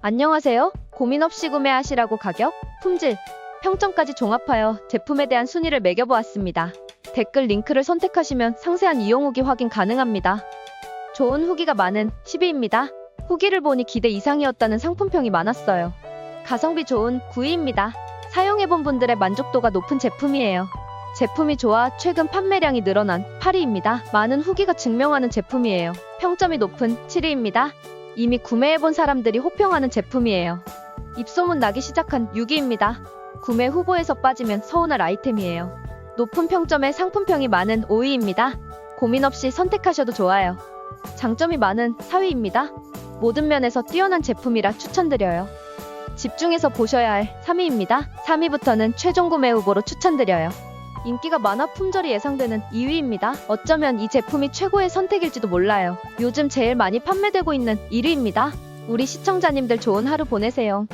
안녕하세요. 고민 없이 구매하시라고 가격, 품질, 평점까지 종합하여 제품에 대한 순위를 매겨보았습니다. 댓글 링크를 선택하시면 상세한 이용 후기 확인 가능합니다. 좋은 후기가 많은 10위입니다. 후기를 보니 기대 이상이었다는 상품평이 많았어요. 가성비 좋은 9위입니다. 사용해본 분들의 만족도가 높은 제품이에요. 제품이 좋아 최근 판매량이 늘어난 8위입니다. 많은 후기가 증명하는 제품이에요. 평점이 높은 7위입니다. 이미 구매해본 사람들이 호평하는 제품이에요. 입소문 나기 시작한 6위입니다. 구매 후보에서 빠지면 서운할 아이템이에요. 높은 평점의 상품평이 많은 5위입니다. 고민 없이 선택하셔도 좋아요. 장점이 많은 4위입니다. 모든 면에서 뛰어난 제품이라 추천드려요. 집중해서 보셔야 할 3위입니다. 3위부터는 최종 구매 후보로 추천드려요. 인기가 많아 품절이 예상되는 2위입니다. 어쩌면 이 제품이 최고의 선택일지도 몰라요. 요즘 제일 많이 판매되고 있는 1위입니다. 우리 시청자님들 좋은 하루 보내세요.